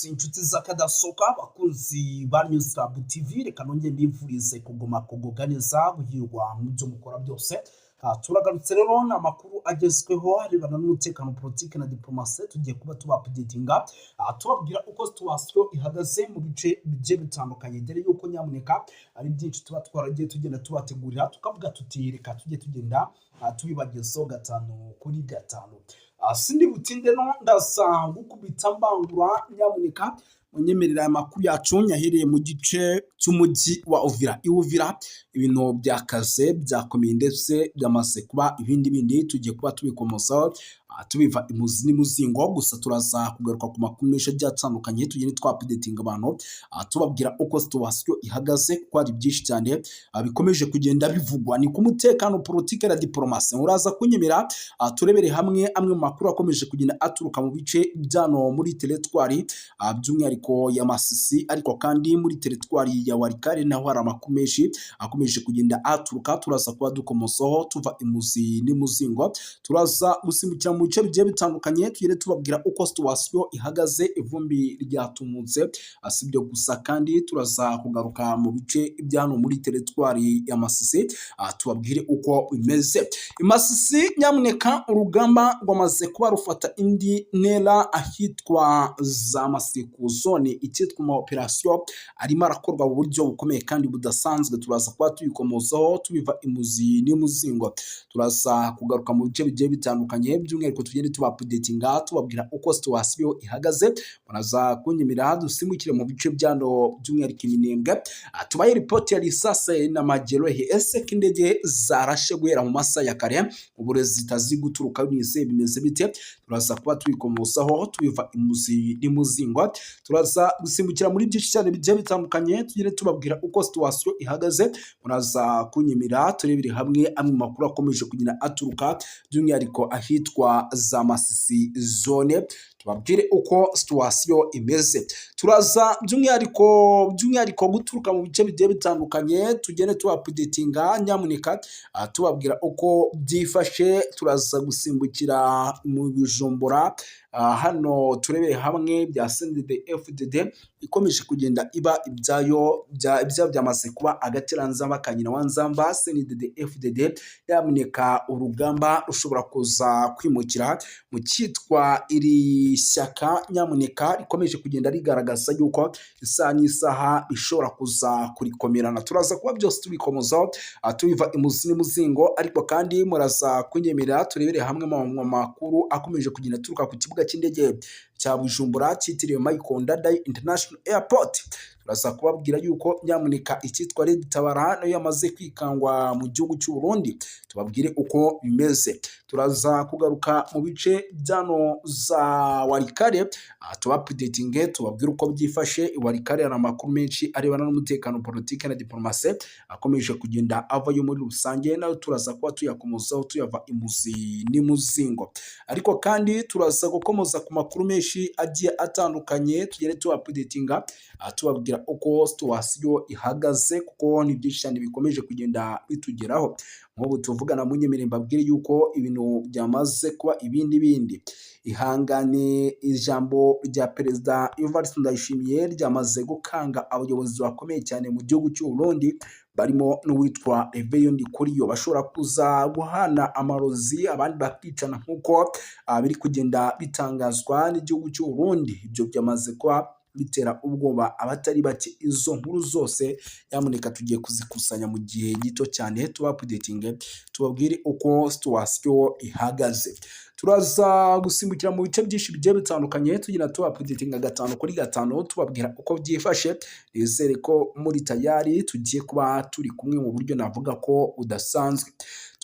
Yes, inshuti z'akadasohoka abakunzi ba News Lab TV reka nongere mbifurize kuguma kugubwa neza guhirwa mu byo mukora byose. Turagarutse rero n'amakuru agezweho arebana n'umutekano, politiki na diplomasi tugiye kuba tubapdatinga tubabwira uko situation ihagaze mu bice bigiye bitandukanye, dore yuko nyamuneka ari byinshi tuba twaragiye tugenda tubategurira tukavuga tuti reka tujye tugenda tubibagezaho gatanu kuri gatanu. Sindi butinde no ndasa gukubita mbangura nyamuneka munyemerera amakuru yacu nyahereye mu gice cy'umujyi wa Uvira. Uvira ibintu byakaze byakomeye ndetse byamaze kuba ibindi tugiye kuba tubikomozaho tubiva imuzi n'imuzingo, gusa turaza kugaruka ku makuru menshi atandukanye tugende twapdating abantu tubabwira uko situation ihagaze kuko ari byinshi cyane bikomeje kugenda bivugwa ni ku mutekano, politiki na diplomasi. Uraza kunyemera turebere hamwe amwe mu makuru akomeje kugenda aturuka mu bice byano muri teritwari by'umwihariko ya Masisi, ariko kandi muri teritwari ya Walikale naho hari amakuru menshi akomeje kugenda aturuka. Turaza kuba dukomozaho tuva imuzi n'imuzingo, turaza gusimbukira mu bice bigiye bitandukanye tugere tubabwira uko situation ihagaze, ivumbi ryatumutse. Asibyo gusa kandi turaza kugaruka mu bice byano muri teritwari ya Masisi tubabwire uko bimeze. Masisi nyamuneka urugamba rwamaze kuba rufata indi ntera ahitwa za Masiku zone, icyitwa ma operation arimo arakorwa mu buryo bukomeye kandi budasanzwe. Turaza kuba tubikomozaho tubiva imuzi n'imuzingo, turaza kugaruka mu bice bigiye bitandukanye by'umwihariko tugende tubapdatinga tubabwira uko situation ihagaze. Baraza kunyemera dusimukire mu bice byano by'umwihariko Minembwe tubaye report ya risase na magerohe. Ese kindege zarashe guhera mu masa ya kare uburezi zitazi guturuka nise bimeze bite? Turaza kuba tubikomozaho tubiva imuzi n'imuzingo, turaza gusimbukira muri byinshi cyane bigiye bitandukanye tugire tubabwira uko situation ihagaze. Muraza kunyemera turebere hamwe amwe makuru akomeje kugira aturuka by'umwihariko ahitwa za Masisi zone, tubabwire uko situation imeze. Turaza by'umwihariko guturuka mu bice bigiye bitandukanye tugende tubapdatinga nyamuneka tubabwira uko byifashe. Turaza gusimbukira mu Bijumbura hano turebere hamwe bya CNDD-FDD ikomeje kugenda iba ibyayo byamaze kuba agateranza bakanyina wanzamba. CNDD-FDD nyamuneka urugamba rushobora kuza kwimukira mu cyitwa iri shyaka nyamuneka rikomeje kugenda rigaragaza yuko isaha n'isaha ishobora kuza kurikomerana. Turaza kuba byose tubikomozaho tubiva imuzi n'imuzingo, ariko kandi muraza kunyemerera turebere hamwe mu makuru akomeje kugenda aturuka ku kibuga cy'indege cya Bujumbura cyitiriwe Michael Ndadaye International Airport. Turaza kubabwira yuko nyamuneka icyitwa Red Tabara nayo yamaze kwikangwa mu gihugu cy'u Burundi, tubabwire uko bimeze. Turaza kugaruka mu bice byano za Walikale tubapdatinge tubabwire uko byifashe. Walikale hari amakuru menshi arebana n'umutekano, politiki na diplomasi akomeje kugenda avayo muri rusange, nayo turaza kuba tuyakomozaho tuyava imuzi n'imuzingo, ariko kandi turaza gukomoza ku makuru menshi agiye atandukanye tugere tubapdatinga tubabwira uko situation ihagaze kuko ni byinshi cyane bikomeje kugenda bitugeraho. Nk'ubu tuvugana munyemerere mbabwire yuko ibintu byamaze kuba ibindi. Ihangane ijambo rya Perezida Evariste Ndayishimiye ryamaze gukanga abayobozi bakomeye cyane mu gihugu cy'u Burundi, barimo n'uwitwa Eveyo Ndikuriyo bashobora kuza guhana amarozi abandi bakicana nk'uko biri kugenda bitangazwa n'igihugu cy'u Burundi. Ibyo byamaze kuba bitera ubwoba abatari bake. Izo nkuru zose nyamuneka tugiye kuzikusanya mu gihe gito cyane tubapdatinge tubabwire uko situation ihagaze. Turaza gusimbukira mu bice byinshi bigiye bitandukanye tugira tubapdatinga gatanu kuri gatanu tubabwira uko byifashe. Nizere ko muri tayari tugiye kuba turi kumwe mu buryo navuga ko udasanzwe.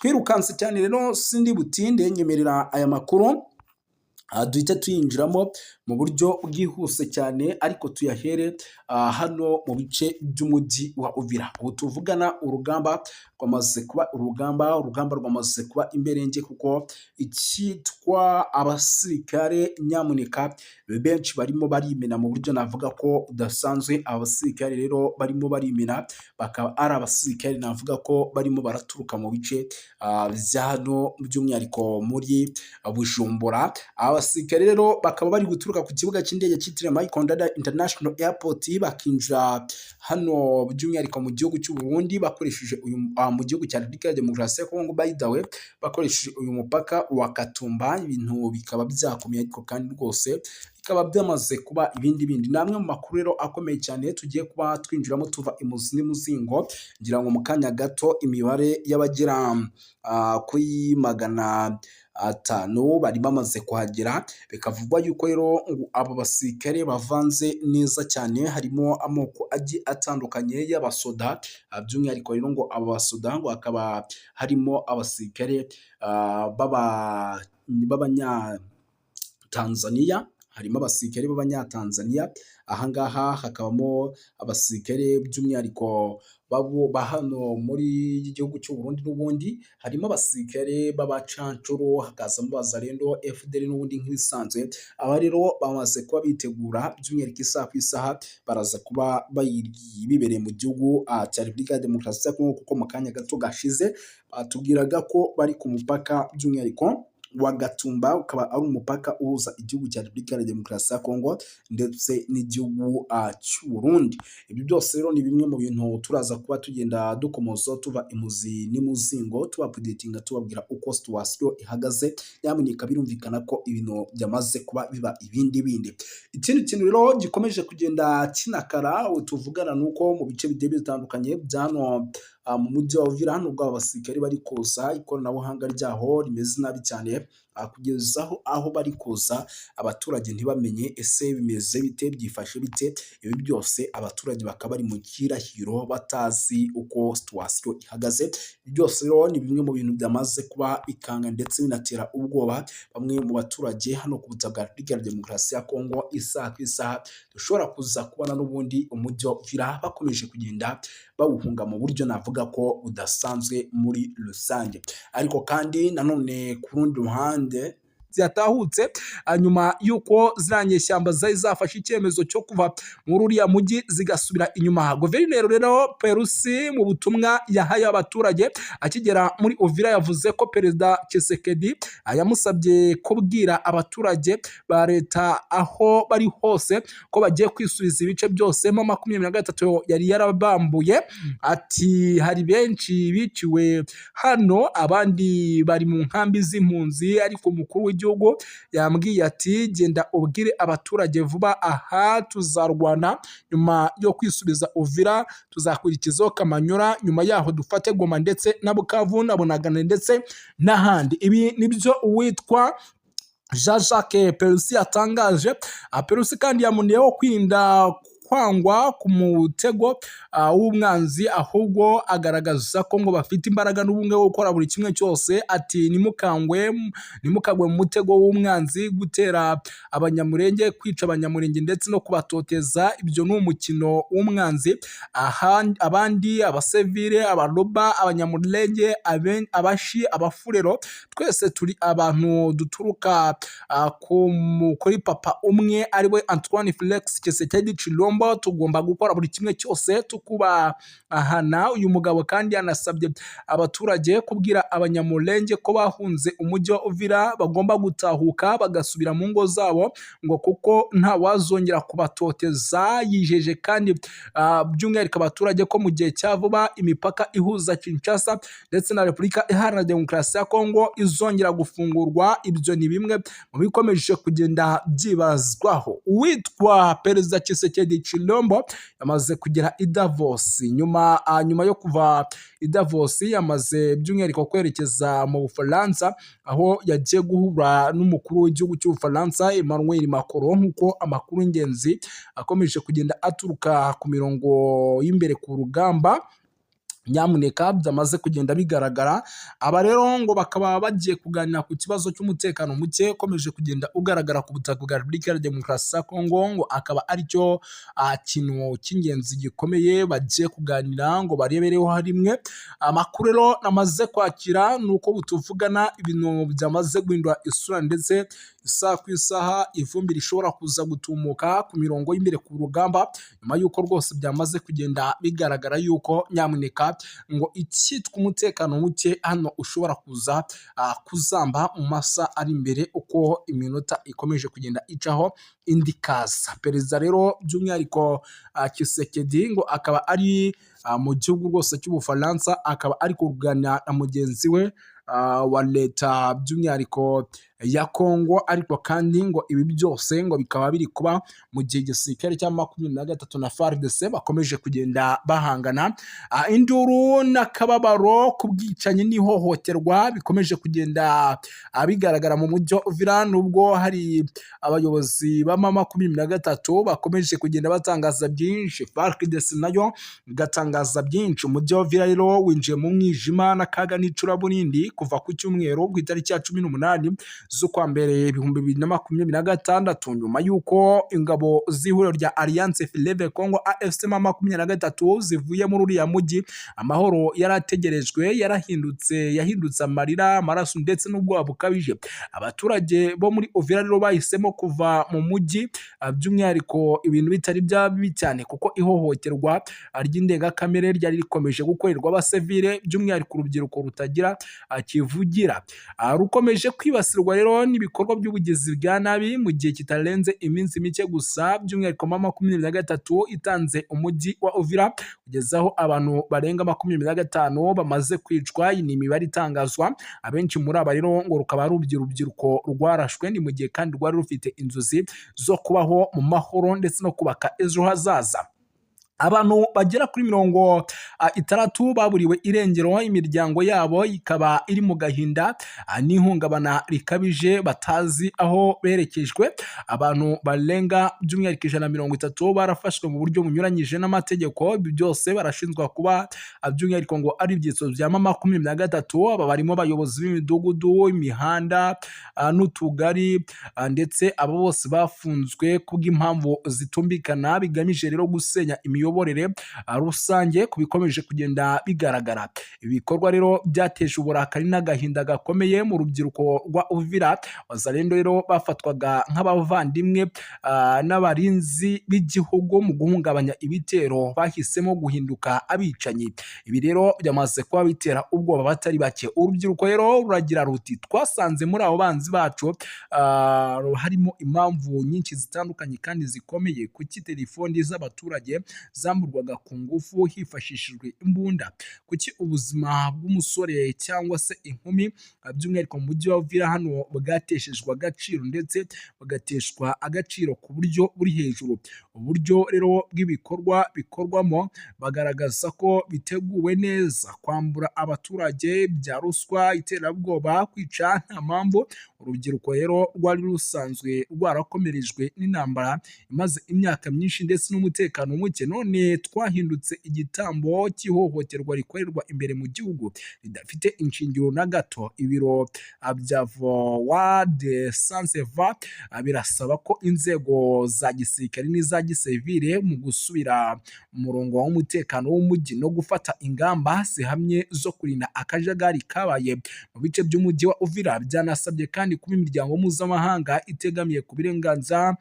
Twirukanse cyane rero sindi butinde, nyemerera aya makuru duhita tuyinjiramo mu buryo bwihuse cyane, ariko tuyahere hano mu bice by'umujyi wa Uvira. Ubu tuvugana urugamba rwamaze kuba imberenge kuko icyitwa abasirikare nyamuneka benshi barimo barimena mu buryo navuga ko udasanzwe. Abasirikare rero barimo barimena bakaba ari abasirikare navuga ko barimo baraturuka mu bice bya hano by'umwihariko muri Bujumbura. Abasirikare rero bakaba bari guturuka baturuka ku kibuga cy'indege cyitiriwe Michael Ndadaye International Airport bakinjira hano by'umwihariko mu gihugu cy'u Burundi bakoresheje uyu mu gihugu cya Repubulika ya Demokarasi ya Kongo by the way bakoresheje uyu mupaka wa Katumba, ibintu bikaba byakomeye ariko kandi rwose bikaba byamaze kuba ibindi bindi. Namwe mu makuru rero akomeye cyane tugiye kuba twinjiramo tuva imuzi n'umuzingo, ngira ngo mu kanya gato imibare y'abagera kuri 500 bari bamaze kuhagera, bikavugwa yuko rero abo basirikare bavanze neza cyane, harimo amoko agiye atandukanye y'abasoda, by'umwihariko rero ngo aba basoda ngo hakaba harimo abasirikare b'Abanyatanzania, harimo abasirikare b'Abanyatanzania, ahangaha hakabamo abasirikare by'umwihariko ba hano muri igihugu cy'u Burundi, n'ubundi harimo abasirikare b'abacancuro, hakazamo bazarendo FDL n'ubundi nk'ibisanzwe. Aba rero bamaze kuba bitegura by'umwihariko isaha ku isaha baraza kuba bibereye mu gihugu cya Repubulika ya Demokarasi ya Kongo, kuko mu kanya gato gashize batubwiraga ko bari ku mupaka by'umwihariko wa Gatumba, ukaba ari umupaka uhuza igihugu cya Repubulika ya Demokarasi ya Kongo ndetse n'igihugu cy'u Burundi. Ibi byose rero ni bimwe mu bintu turaza kuba tugenda dukomoza tuva imuzi n'imuzingo, tubapdatinga tubabwira uko situation ihagaze. Nyamuneka birumvikana ko ibintu byamaze kuba biba ibindi bindi. Ikindi kintu rero gikomeje kugenda kinakara tuvugana nuko mu bice bigiye bitandukanye byano mu mujyi wa Uvira nubwo abasirikare bari koza ikoranabuhanga ryaho rimeze nabi cyane, kugezaho aho bari koza abaturage ntibamenye ese bimeze bite, byifashe bite. Ibi byose abaturage bakaba bari mu kirahiro batazi uko situation ihagaze. Ibi byose rero ni bimwe mu bintu byamaze kuba bikanga ndetse binatera ubwoba bamwe mu baturage hano ku butaka bwa Repubulika ya Demokarasi ya Kongo. Isaha ku isaha dushobora kuza kubona n'ubundi umujyi wa Uvira bakomeje kugenda bawuhunga mu buryo navuga ko udasanzwe muri rusange. Ariko kandi nanone ku rundi ruhande ziyatahutse nyuma yuko ziranyeshyamba zari zafashe icyemezo cyo kuva muri uriya mujyi zigasubira inyuma. Guverineri rero Perusi mu butumwa yahaye abaturage akigera muri Uvira yavuze ko Perezida Tshisekedi yamusabye kubwira abaturage ba leta aho bari hose ko bagiye kwisubiza ibice byose mu 23 yari yarabambuye. Ati hari benshi biciwe hano, abandi bari mu nkambi z'impunzi, ariko umukuru w'igihugu yambwiye ati genda ubwire abaturage vuba aha tuzarwana, nyuma yo kwisubiza Uvira tuzakurikizaho Kamanyura, nyuma yaho dufate Goma ndetse na Bukavu na Bunagana ndetse n'ahandi. Ibi nibyo uwitwa Jean-Jacques Perusi yatangaje. Perusi kandi yamuneyeho kwirinda kwangwa ku mutego w'umwanzi, ahubwo agaragaza ko ngo bafite imbaraga n'ubumwe bwo gukora buri kimwe cyose. Ati nimukagwe mu mutego w'umwanzi, gutera abanyamurenge, kwica abanyamurenge ndetse no kubatoteza, ibyo ni umukino w'umwanzi. Abandi abasivile, abaroba, abanyamurenge, abashi, abafurero, twese turi abantu duturuka kuri papa umwe ariwe Antoine Felix Tshisekedi Tshilombo. Tugomba gukora buri kimwe cyose tukubahana. Uyu mugabo kandi yanasabye abaturage kubwira abanyamurenge ko bahunze umujyi wa Uvira bagomba gutahuka bagasubira mu ngo zabo, ngo kuko nta wazongera kubatoteza. Yijeje kandi by'umwihariko abaturage ko mu gihe cya vuba imipaka ihuza Kinshasa ndetse na Repubulika Iharanira Demokarasi ya Kongo izongera gufungurwa. Ibyo ni bimwe mu bikomeje kugenda byibazwaho. Uwitwa Perezida Tshisekedi Tshilombo yamaze kugera i Davos. Nyuma yo kuva i Davos yamaze by'umwihariko kwerekeza mu Bufaransa, aho yagiye guhura n'umukuru w'igihugu cy'Ubufaransa Emmanuel Macron, nk'uko amakuru y'ingenzi akomeje kugenda aturuka ku mirongo y'imbere ku rugamba nyamuneka byamaze kugenda bigaragara. Aba rero ngo bakaba bagiye kuganira ku kibazo cy'umutekano muke ukomeje kugenda ugaragara ku butaka bwa Repubulika ya Demokarasi ya Kongo, ngo akaba aricyo kintu cy'ingenzi gikomeye bagiye kuganira ngo barebereho harimwe. Amakuru rero namaze kwakira nuko butuvugana ibintu byamaze guhindura isura, ndetse isaha ku isaha ivumbi rishobora kuza gutumuka ku mirongo y'imbere ku rugamba, nyuma yuko rwose byamaze kugenda bigaragara yuko nyamuneka ngo icyitwa umutekano muke hano ushobora kuza kuzamba mu masaha ari imbere uko iminota ikomeje kugenda icaho indi kaza. Perezida rero by'umwihariko Tshisekedi ngo akaba ari mu gihugu rwose cy'Ubufaransa, akaba ari kuganira na mugenzi we wa leta by'umwihariko ya Kongo, ariko kandi ngo ibi byose ngo bikaba biri kuba mu gihe igisirikare cya 23 na FARDC bakomeje kugenda bahangana. Induru n'akababaro ku bwicanyi n'ihohoterwa bikomeje kugenda bigaragara mu mujyi wa Uvira, nubwo hari abayobozi ba 23 bakomeje kugenda batangaza byinshi, FARDC nayo igatangaza byinshi. Umujyi wa Uvira rero winjiye mu mwijima n'akaga n'icuraburindi kuva ku cyumweru ku itariki ya 18 z'ukwa mbere 2026, nyuma y'uko ingabo z'ihuriro rya Alliance Fleuve Congo AFC 23 zivuye muri uriya mujyi. Amahoro yarategerejwe yahindutse amarira, amaraso ndetse n'ubwoba bukabije. Abaturage bo muri Uvira rero bahisemo kuva mu mujyi, by'umwihariko ibintu bitari byabi cyane kuko ihohoterwa ry'indengakamere ryari rikomeje gukorerwa abasivile, by'umwihariko urubyiruko rutagira kivugira, rukomeje kwibasirwa rero n'ibikorwa by'ubugizi bwa nabi mu gihe kitarenze iminsi mike gusa. By'umwihariko 23 itanze umujyi wa Uvira kugezaho abantu barenga 25 bamaze kwicwa. Iyi ni imibare itangazwa, abenshi muri aba rero ngo rukaba ari urubyiruko rwarashwe, ni mu gihe kandi rwari rufite inzozi zo kubaho mu mahoro ndetse no kubaka ejo hazaza. Abantu bagera kuri 60 baburiwe irengero, imiryango yabo ikaba iri mu gahinda n'ihungabana rikabije, batazi aho berekejwe. Abantu barenga by'umwihariko 130 barafashwe mu buryo bunyuranyije n'amategeko. Ibi byose barashinzwa kuba by'umwihariko ngo ari ibyitso bya 23. Aba barimo abayobozi b'imidugudu, imihanda n'utugari, ndetse abo bose bafunzwe kubw'impamvu zitumbikana bigamije rero gusenya imiyoborere rusange ku bikomeje kugenda bigaragara. Ibikorwa rero byateje uburakari n'agahinda gakomeye mu rubyiruko rwa Uvira. Wazalendo rero bafatwaga nk'abavandimwe n'abarinzi b'igihugu, mu guhungabanya ibitero bahisemo guhinduka abicanyi. Ibi rero byamaze kuba bitera ubwoba batari bake. Urubyiruko rero ruragira ruti twasanze muri abo banzi bacu harimo impamvu nyinshi zitandukanye kandi zikomeye. Kuki telefoni z'abaturage zamurwaga ku ngufu hifashishijwe imbunda? Kuki ubuzima bw'umusore cyangwa se inkumi by'umwihariko mu mujyi wa Uvira hano bwateshejwe agaciro ndetse bugateshwa agaciro ku buryo buri hejuru? Uburyo rero bw'ibikorwa bikorwamo bagaragaza ko biteguwe neza, kwambura abaturage bya ruswa, iterabwoba, kwica nta mpamvu. Urubyiruko rero rwari rusanzwe rwarakomerejwe n'intambara imaze imyaka myinshi ndetse n'umutekano muke, none twahindutse igitambo cy'ihohoterwa rikorerwa imbere mu gihugu ridafite inshingiro na gato. Ibiro bya Voix de Sanseva birasaba ko inzego za gisirikare n'iza gisivile mu gusubira mu murongo w'umutekano w'umujyi no gufata ingamba zihamye zo kurinda akajagari kabaye mu bice by'umujyi wa Uvira. Byanasabye kandi kuba imiryango mpuzamahanga itegamiye ku burenganzira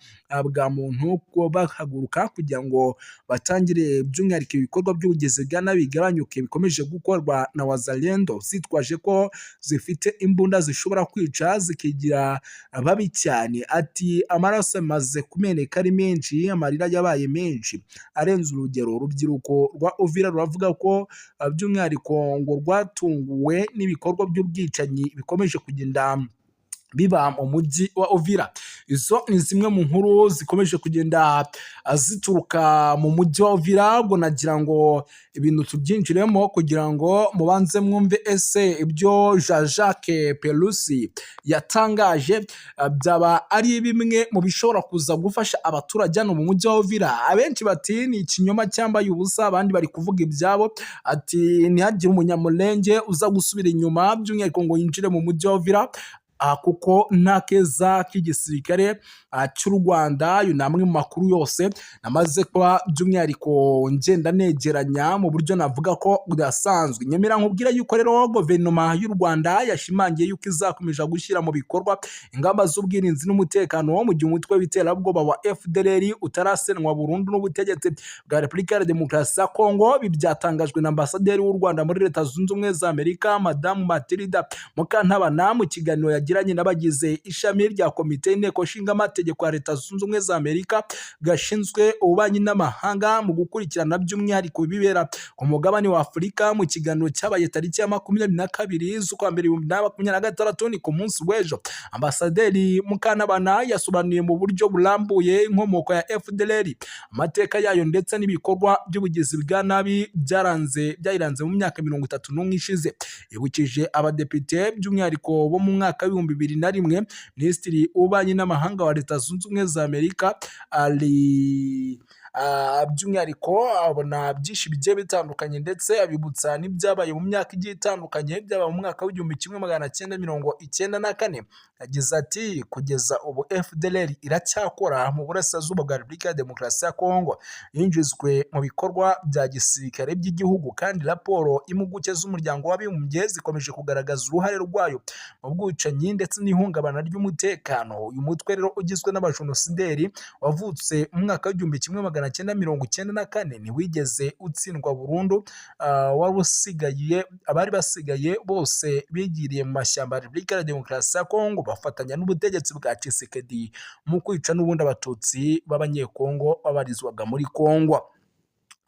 bwa muntu ko bahaguruka kugira ngo batangire by'umwihariko ibikorwa by'ubugizi bwa nabi bigabanyuke bikomeje gukorwa na Wazalendo zitwaje ko zifite imbunda zishobora kwica zikigira babi cyane. Ati amaraso amaze kumeneka ari menshi, amarira yabaye menshi arenze urugero. Urubyiruko rwa Uvira ruravuga ko by'umwihariko ngo rwatunguwe n'ibikorwa by'ubwicanyi bikomeje kugenda biba mu mujyi wa Uvira. Izo ni zimwe mu nkuru zikomeje kugenda zituruka mu mujyi wa Uvira. Ubwo nagira ngo ibintu tubyinjiremo kugira ngo mubanze mwumve ese ibyo Jacques Pelusi yatangaje byaba ari bimwe mu bishobora kuza gufasha abaturage hano mu mujyi wa Uvira. Abenshi bati ni ikinyoma cyambaye ubusa, abandi bari kuvuga ibyabo. Ati ntihagire umunyamulenge uza gusubira inyuma by'umwihariko ngo yinjire mu mujyi wa Uvira. kuko nta keza k'igisirikare cy'u Rwanda. Ayo ni amwe mu makuru yose namaze kuba by'umwihariko ngenda negeranya mu buryo navuga ko budasanzwe. Nyemera nkubwira yuko rero guverinoma y'u Rwanda yashimangiye yuko izakomeje gushyira mu bikorwa ingamba z'ubwirinzi n'umutekano mu gihe umutwe w'iterabwoba wa FDLR utarasenwa burundu n'ubutegetsi bwa Repubulika ya Demokarasi ya Kongo. Ibi byatangajwe na ambasaderi w'u Rwanda muri Leta Zunze Ubumwe za Amerika Madamu Matilda Mukantabana mu kiganiro yagiranye n'abagize ishami rya komite y'inteko nshinga amategeko ya Leta Zunze Ubumwe za Amerika gashinzwe ububanyi n'amahanga mu gukurikirana by'umwihariko ibibera ku mugabane wa Afurika. Mu kiganiro cyabaye tariki ya 22 z'ukwa mbere 2026 ni ku munsi w'ejo, ambasaderi Mukantabana yasobanuye mu buryo burambuye inkomoko ya FDLR, amateka yayo ndetse n'ibikorwa by'ubugizi bwa nabi byayiranze mu myaka 31 ishize. Yibukije abadepite by'umwihariko bo mu mwaka w'ibihumbi 2001 Minisitiri w'ububanyi n'amahanga wa Leta Zunze Ubumwe za Amerika by'umwihariko abona byinshi bigiye bitandukanye ndetse abibutsa n'ibyabaye mu myaka igiye itandukanye, byaba mu mwaka w'igihumbi 1994. Yagize ati kugeza ubu FDLR iracyakora mu burasirazuba bwa Repubulika ya Demokarasi ya Kongo, yinjizwe mu bikorwa bya gisirikare by'igihugu, kandi raporo impuguke z'umuryango w'abibumbye zikomeje kugaragaza uruhare rwayo mu bwicanyi ndetse n'ihungabana ry'umutekano. Uyu mutwe rero ugizwe n'abajenosideri wavutse mu mwaka w'igihumbi 1994 ntiwigeze utsindwa burundu. Abari basigaye bose bigiriye mu mashyamba ya Repubulika ya Demokarasi ya Kongo bafatanya n'ubutegetsi bwa Tshisekedi mu kwica n'ubundi abatutsi b'abanyekongo babarizwaga muri Kongo.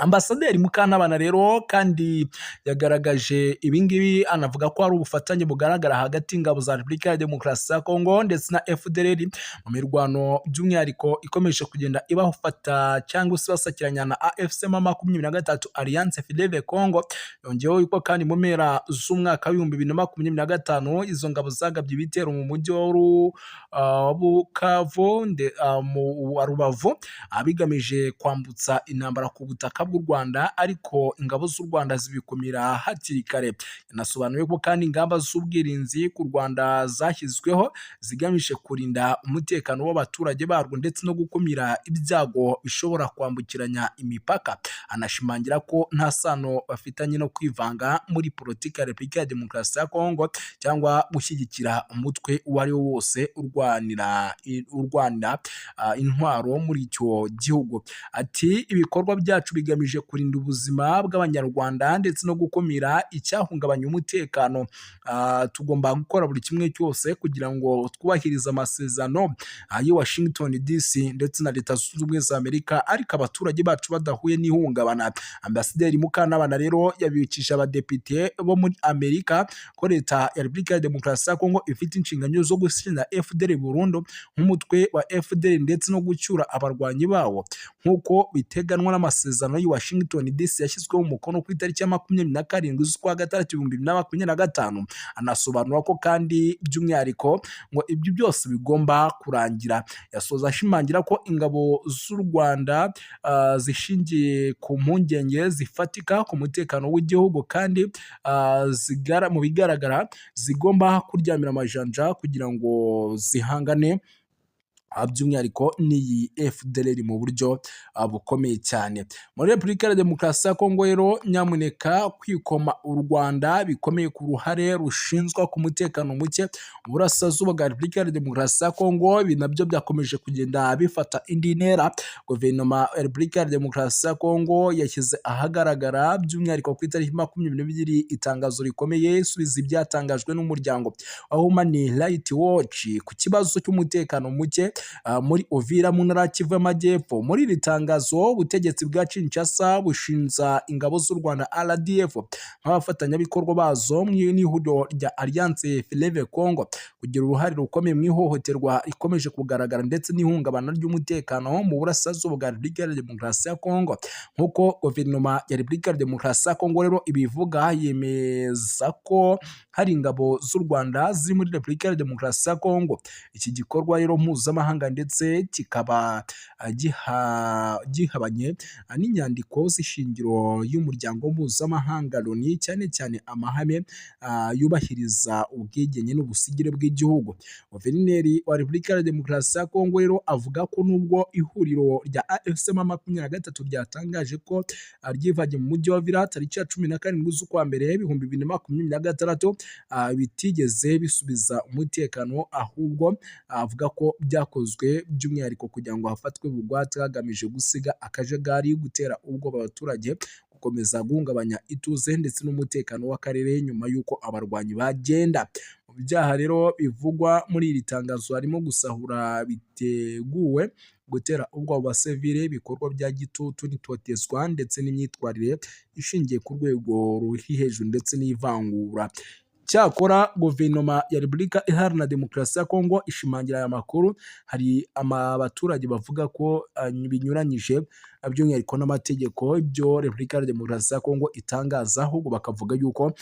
Ambasaderi Mukantabana rero kandi yagaragaje ibingibi, anavuga ko hari ubufatanye bugaragara hagati y'ingabo za Repubulika ya Demokarasi ya Kongo ndetse na FDLR mu mirwano by'umwihariko ikomeje kugenda ibafata cyangwa se basakiranya na AFC M23 Alliance Fleuve Congo. Yongeyeho yuko kandi mu mpera z'umwaka w'ibihumbi 2025 izo ngabo zagabye ibitero mu mujyi wa Bukavu wa Rubavu abigamije kwambutsa intambara ku butaka bw'u Rwanda, ariko ingabo z'u Rwanda zibikumira hakiri kare. Yanasobanuye ko kandi ingamba z'ubwirinzi ku Rwanda zashyizweho zigamije kurinda umutekano w'abaturage barwo ndetse no gukumira ibyago bishobora kwambukiranya imipaka. Anashimangira ko nta sano bafitanye no kwivanga muri politiki ya Repubulika ya Demokarasi ya Kongo cyangwa gushyigikira umutwe uwo ari wo wose urwanira intwaro muri icyo gihugu. Ati ibikorwa byacu bigamije kurinda ubuzima bw'abanyarwanda ndetse no gukumira icyahungabanya umutekano. Tugomba gukora buri kimwe cyose kugira ngo twubahirize amasezerano y'i Washington DC ndetse na Leta Zunze Ubumwe za Amerika, ariko abaturage bacu badahuye n'ihungabana. Ambasaderi Mukantabana rero yabikije abadepite bo muri Amerika ko Leta ya Repubulika ya Demokarasi ya Kongo ifite inshingano zo gushyira FDLR burundu nk'umutwe wa FDLR ndetse no gucyura abarwanyi bawo nk'uko biteganwa n'amasezerano y'i Washington DC yashyizweho umukono ku itariki ya 27 z'ukwa gatandatu 2025. Anasobanura ko kandi by'umwihariko ngo ibyo byose bigomba kurangira. Yasoza ashimangira ko ingabo z'u Rwanda zishingiye ku mpungenge zifatika ku mutekano w'igihugu, kandi mu bigaragara zigomba kuryamira amajanja kugira ngo zihangane by'umwihariko n'iyi FDLR mu buryo bukomeye cyane. Muri Repubulika ya Demokarasi ya Kongo rero nyamuneka kwikoma u Rwanda bikomeye ku ruhare rushinzwa ku mutekano muke mu burasirazuba bwa Repubulika ya Demokarasi ya Kongo. Ibi nabyo byakomeje kugenda bifata indi ntera. Guverinoma ya Repubulika ya Demokarasi ya Kongo yashyize ahagaragara by'umwihariko ku itariki 22 itangazo rikomeye isubiza ibyatangajwe n'umuryango wa Human Rights Watch ku kibazo cy'umutekano muke muri Uvira mu ntara Kivu y'Amajyepfo. Muri iri tangazo ubutegetsi bwa Kinshasa bushinja ingabo z'u Rwanda RDF nk'abafatanyabikorwa bazo mu ihuriro rya Alliance Fleuve Congo kugira uruhare rukomeye mu ihohoterwa rikomeje kugaragara ndetse n'ihungabana ry'umutekano mu burasirazuba bwa Repubulika ya Demokarasi ya Kongo. Nk'uko guverinoma ya Repubulika ya Demokarasi ya Kongo rero ibivuga, yemeza ko hari ingabo z'u Rwanda ziri muri Repubulika ya Demokarasi ya Kongo. Iki gikorwa rero mpuzamahanga mpuzamahanga ndetse kikaba gihabanye n'inyandiko z'ishingiro y'umuryango mpuzamahanga Loni, cyane cyane amahame yubahiriza ubwigenge n'ubusigire bw'igihugu. Guverineri wa Repubulika ya Demokarasi ya Kongo rero avuga ko nubwo ihuriro rya AFC/M23 ryatangaje ko ryivanye mu mujyi wa Vira tariki ya 17 z'ukwa mbere 2026 bitigeze bisubiza umutekano, ahubwo avuga ko byakozwe by'umwihariko kugira ngo hafatwe bugwate hagamije gusiga akajagari, gutera ubwoba abaturage, gukomeza guhungabanya ituze ndetse n'umutekano w'akarere nyuma y'uko abarwanyi bagenda. Mu byaha rero bivugwa muri iri tangazo harimo gusahura biteguwe, gutera ubwoba abasivile, ibikorwa bya gitutu n'itotezwa ndetse n'imyitwarire ishingiye ku rwego ruri hejuru ndetse n'ivangura. Cyakora guverinoma ya Repubulika Iharanira Demokarasi ya Kongo ishimangira aya makuru. Hari abaturage bavuga ko binyuranyije by'umwihariko n'amategeko ibyo Repubulika ya Demokarasi ya Kongo itangaza, ahubwo bakavuga yuko